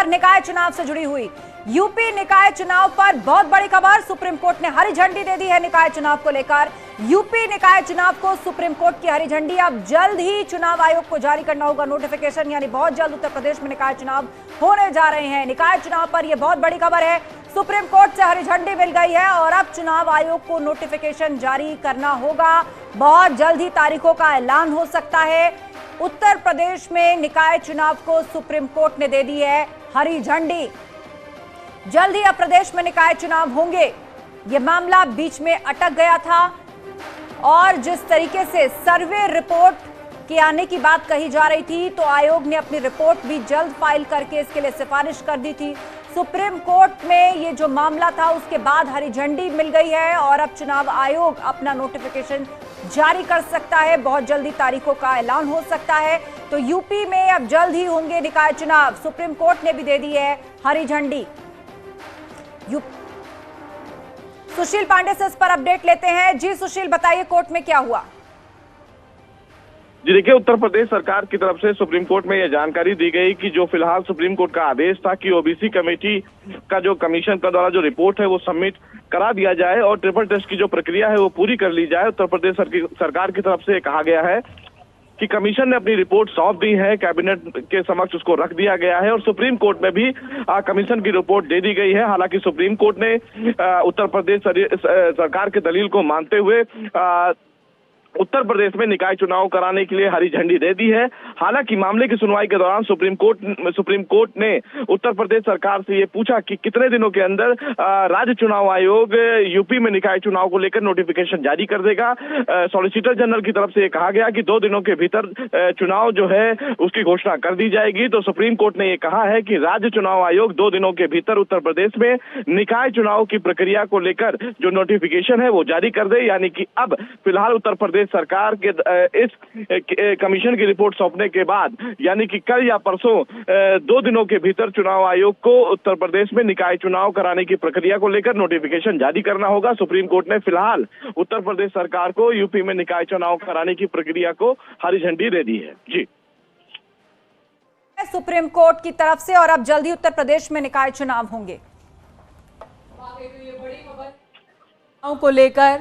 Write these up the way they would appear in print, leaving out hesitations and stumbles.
खबर निकाय चुनाव से जुड़ी हुई। यूपी निकाय चुनाव पर बहुत बड़ी खबर, सुप्रीम कोर्ट ने हरी झंडी दे दी है निकाय चुनाव को लेकर। यूपी निकाय चुनाव को सुप्रीम कोर्ट की हरी झंडी। अब जल्द ही चुनाव आयोग को जारी करना होगा नोटिफिकेशन, यानी बहुत जल्द उत्तर प्रदेश में निकाय चुनाव होने जा रहे हैं। निकाय चुनाव पर यह बहुत बड़ी खबर है, सुप्रीम कोर्ट से हरी झंडी मिल गई है और अब चुनाव आयोग को नोटिफिकेशन जारी करना होगा। बहुत जल्द ही तारीखों का ऐलान हो सकता है। उत्तर प्रदेश में निकाय चुनाव को सुप्रीम कोर्ट ने दे दी है हरी झंडी। जल्द ही अब प्रदेश में निकाय चुनाव होंगे। यह मामला बीच में अटक गया था और जिस तरीके से सर्वे रिपोर्ट के आने की बात कही जा रही थी, तो आयोग ने अपनी रिपोर्ट भी जल्द फाइल करके इसके लिए सिफारिश कर दी थी। सुप्रीम कोर्ट में ये जो मामला था उसके बाद हरी झंडी मिल गई है और अब चुनाव आयोग अपना नोटिफिकेशन जारी कर सकता है। बहुत जल्दी तारीखों का ऐलान हो सकता है। तो यूपी में अब जल्द ही होंगे निकाय चुनाव, सुप्रीम कोर्ट ने भी दे दी है हरी झंडी। सुशील पांडे से इस पर अपडेट लेते हैं। जी सुशील, बताइए कोर्ट में क्या हुआ? जी देखिए, उत्तर प्रदेश सरकार की तरफ से सुप्रीम कोर्ट में यह जानकारी दी गई कि जो फिलहाल सुप्रीम कोर्ट का आदेश था कि ओबीसी कमेटी का जो कमीशन का द्वारा जो रिपोर्ट है वो सबमिट करा दिया जाए और ट्रिपल टेस्ट की जो प्रक्रिया है वो पूरी कर ली जाए। उत्तर प्रदेश सरकार की तरफ से कहा गया है कि कमीशन ने अपनी रिपोर्ट सौंप दी है, कैबिनेट के समक्ष उसको रख दिया गया है और सुप्रीम कोर्ट में भी कमीशन की रिपोर्ट दे दी गई है। हालांकि सुप्रीम कोर्ट ने उत्तर प्रदेश सरकार के दलील को मानते हुए उत्तर प्रदेश में निकाय चुनाव कराने के लिए हरी झंडी दे दी है। हालांकि मामले की सुनवाई के दौरान सुप्रीम कोर्ट ने उत्तर प्रदेश सरकार से ये पूछा कि कितने दिनों के अंदर राज्य चुनाव आयोग यूपी में निकाय चुनाव को लेकर नोटिफिकेशन जारी कर देगा। सॉलिसिटर जनरल की तरफ से ये कहा गया कि 2 दिनों के भीतर चुनाव जो है उसकी घोषणा कर दी जाएगी। तो सुप्रीम कोर्ट ने ये कहा है कि राज्य चुनाव आयोग 2 दिनों के भीतर उत्तर प्रदेश में निकाय चुनाव की प्रक्रिया को लेकर जो नोटिफिकेशन है वो जारी कर दे। यानी कि अब फिलहाल उत्तर प्रदेश सरकार के इस कमीशन की रिपोर्ट सौंपने के बाद, यानी कि कल या परसों 2 दिनों के भीतर चुनाव आयोग को उत्तर प्रदेश में निकाय चुनाव कराने की प्रक्रिया को लेकर नोटिफिकेशन जारी करना होगा। सुप्रीम कोर्ट ने फिलहाल उत्तर प्रदेश सरकार को यूपी में निकाय चुनाव कराने की प्रक्रिया को हरी झंडी दे दी है। जी, सुप्रीम कोर्ट की तरफ से और अब जल्दी उत्तर प्रदेश में निकाय चुनाव होंगे। ये बड़ी खबर को लेकर,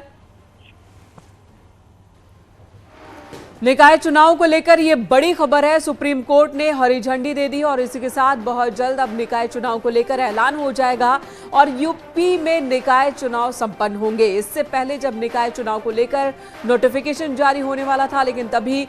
निकाय चुनाव को लेकर ये बड़ी खबर है। सुप्रीम कोर्ट ने हरी झंडी दे दी और इसी के साथ बहुत जल्द अब निकाय चुनाव को लेकर ऐलान हो जाएगा और यूपी में निकाय चुनाव संपन्न होंगे। इससे पहले जब निकाय चुनाव को लेकर नोटिफिकेशन जारी होने वाला था, लेकिन तभी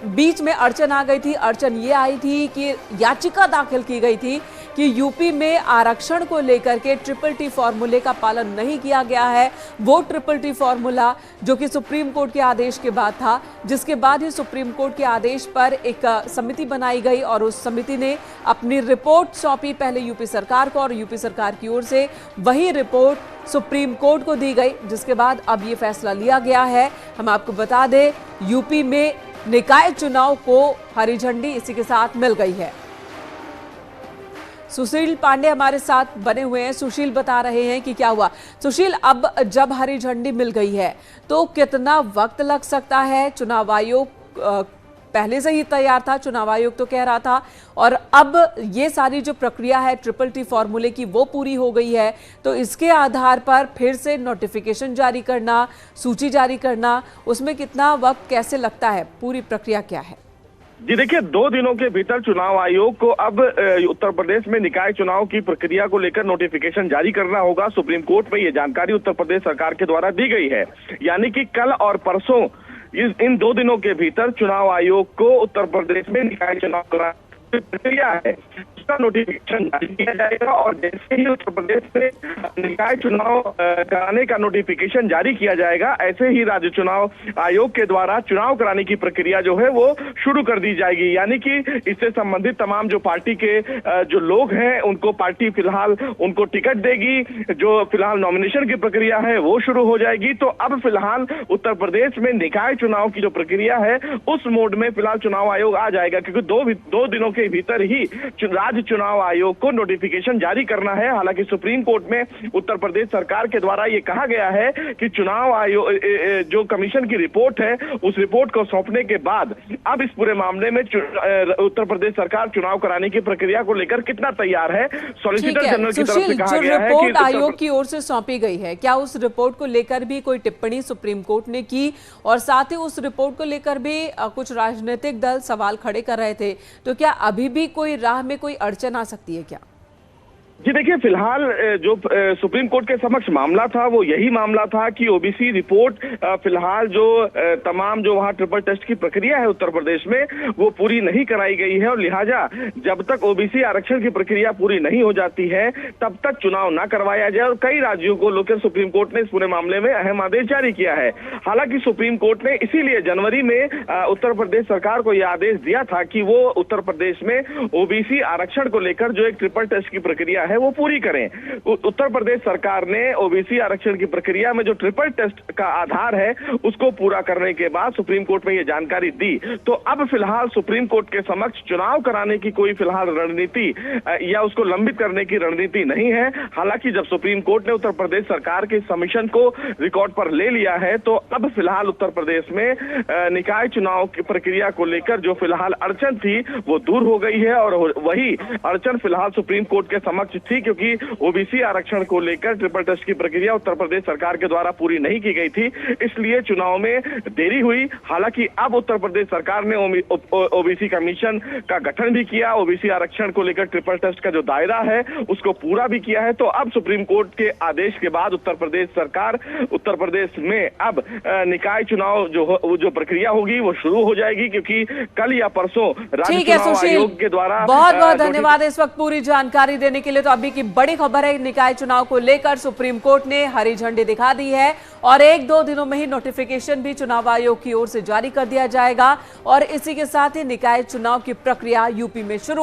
बीच में अड़चन आ गई थी। अड़चन ये आई थी कि याचिका दाखिल की गई थी कि यूपी में आरक्षण को लेकर के ट्रिपल टी फॉर्मूले का पालन नहीं किया गया है। वो ट्रिपल टी फॉर्मूला जो कि सुप्रीम कोर्ट के आदेश के बाद था, जिसके बाद ही सुप्रीम कोर्ट के आदेश पर एक समिति बनाई गई और उस समिति ने अपनी रिपोर्ट सौंपी पहले यूपी सरकार को और यूपी सरकार की ओर से वही रिपोर्ट सुप्रीम कोर्ट को दी गई, जिसके बाद अब ये फैसला लिया गया है। हम आपको बता दें, यूपी में निकाय चुनाव को हरी झंडी इसी के साथ मिल गई है। सुशील पांडे हमारे साथ बने हुए हैं। सुशील बता रहे हैं कि क्या हुआ। सुशील, अब जब हरी झंडी मिल गई है तो कितना वक्त लग सकता है? चुनाव आयोग पहले से ही तैयार था, चुनाव आयोग तो कह रहा था, और अब ये सारी जो प्रक्रिया है ट्रिपल टी फॉर्मूले की वो पूरी हो गई है, तो इसके आधार पर फिर से नोटिफिकेशन जारी करना, सूची जारी करना, उसमें कितना वक्त कैसे लगता है? पूरी प्रक्रिया क्या है? जी देखिए, 2 दिनों के भीतर चुनाव आयोग को अब उत्तर प्रदेश में निकाय चुनाव की प्रक्रिया को लेकर नोटिफिकेशन जारी करना होगा। सुप्रीम कोर्ट में ये जानकारी उत्तर प्रदेश सरकार के द्वारा दी गई है। यानी कि कल और परसों इन 2 दिनों के भीतर चुनाव आयोग को उत्तर प्रदेश में निकाय चुनाव कराने की प्रक्रिया है, उसका नोटिफिकेशन जारी किया जाएगा और जैसे ही उत्तर प्रदेश में निकाय चुनाव कराने का नोटिफिकेशन जारी किया जाएगा, ऐसे ही राज्य चुनाव आयोग के द्वारा चुनाव कराने की प्रक्रिया जो है वो शुरू कर दी जाएगी। यानी कि इससे संबंधित तमाम जो पार्टी के जो लोग हैं उनको पार्टी फिलहाल उनको टिकट देगी, जो फिलहाल नॉमिनेशन की प्रक्रिया है वो शुरू हो जाएगी। तो अब फिलहाल उत्तर प्रदेश में निकाय चुनाव की जो प्रक्रिया है उस मोड में फिलहाल चुनाव आयोग आ जाएगा, क्योंकि 2 दिनों के भीतर ही राज्य चुनाव आयोग को नोटिफिकेशन जारी करना है। हालांकि सुप्रीम कोर्ट में उत्तर प्रदेश सरकार के द्वारा ये कहा गया है कि चुनाव आयोग जो कमीशन की रिपोर्ट है उस रिपोर्ट को सौंपने के बाद अब इस पूरे मामले में उत्तर प्रदेश सरकार चुनाव कराने की प्रक्रिया को लेकर कितना तैयार है। सॉलिसिटर जनरल की तरफ से कहा गया है कि रिपोर्ट आयोग की ओर से सौंपी गई है, क्या उस रिपोर्ट को लेकर भी कोई टिप्पणी सुप्रीम कोर्ट ने की? और साथ ही उस रिपोर्ट को लेकर भी कुछ राजनीतिक दल सवाल खड़े कर रहे थे, तो क्या अभी भी कोई राह में कोई अड़चन आ सकती है क्या? जी देखिए, फिलहाल जो सुप्रीम कोर्ट के समक्ष मामला था वो यही मामला था कि ओबीसी रिपोर्ट फिलहाल जो तमाम जो वहाँ ट्रिपल टेस्ट की प्रक्रिया है उत्तर प्रदेश में वो पूरी नहीं कराई गई है, और लिहाजा जब तक ओबीसी आरक्षण की प्रक्रिया पूरी नहीं हो जाती है तब तक चुनाव ना करवाया जाए। और कई राज्यों को लेकर सुप्रीम कोर्ट ने इस पूरे मामले में अहम आदेश जारी किया है। हालांकि सुप्रीम कोर्ट ने इसीलिए जनवरी में उत्तर प्रदेश सरकार को यह आदेश दिया था कि वो उत्तर प्रदेश में ओबीसी आरक्षण को लेकर जो एक ट्रिपल टेस्ट की प्रक्रिया है वो पूरी करें। उत्तर प्रदेश सरकार ने ओबीसी आरक्षण की प्रक्रिया में जो ट्रिपल टेस्ट का आधार है उसको पूरा करने के बाद सुप्रीम कोर्ट में ये जानकारी दी। तो अब फिलहाल सुप्रीम कोर्ट के समक्ष चुनाव कराने की कोई फिलहाल रणनीति या उसको लंबित करने की रणनीति नहीं है। हालांकि जब सुप्रीम कोर्ट ने उत्तर प्रदेश सरकार के सबमिशन को रिकॉर्ड पर ले लिया है तो अब फिलहाल उत्तर प्रदेश में निकाय चुनाव की प्रक्रिया को लेकर जो फिलहाल अड़चन थी वो दूर हो गई है, और वही अड़चन फिलहाल सुप्रीम कोर्ट के समक्ष थी, क्योंकि ओबीसी आरक्षण को लेकर ट्रिपल टेस्ट की प्रक्रिया उत्तर प्रदेश सरकार के द्वारा पूरी नहीं की गई थी, इसलिए चुनाव में देरी हुई। हालांकि अब उत्तर प्रदेश सरकार ने ओबीसी कमीशन का गठन भी किया, ओबीसी आरक्षण को लेकर ट्रिपल टेस्ट का जो दायरा है उसको पूरा भी किया है। तो अब सुप्रीम कोर्ट के आदेश के बाद उत्तर प्रदेश सरकार उत्तर प्रदेश में अब निकाय चुनाव जो प्रक्रिया होगी वो शुरू हो जाएगी, क्योंकि कल या परसों राज्य चुनाव आयोग के द्वारा बहुत बहुत धन्यवाद इस वक्त पूरी जानकारी देने के लिए। तो अभी की बड़ी खबर है, निकाय चुनाव को लेकर सुप्रीम कोर्ट ने हरी झंडी दिखा दी है और 1-2 दिनों में ही नोटिफिकेशन भी चुनाव आयोग की ओर से जारी कर दिया जाएगा, और इसी के साथ ही निकाय चुनाव की प्रक्रिया यूपी में शुरू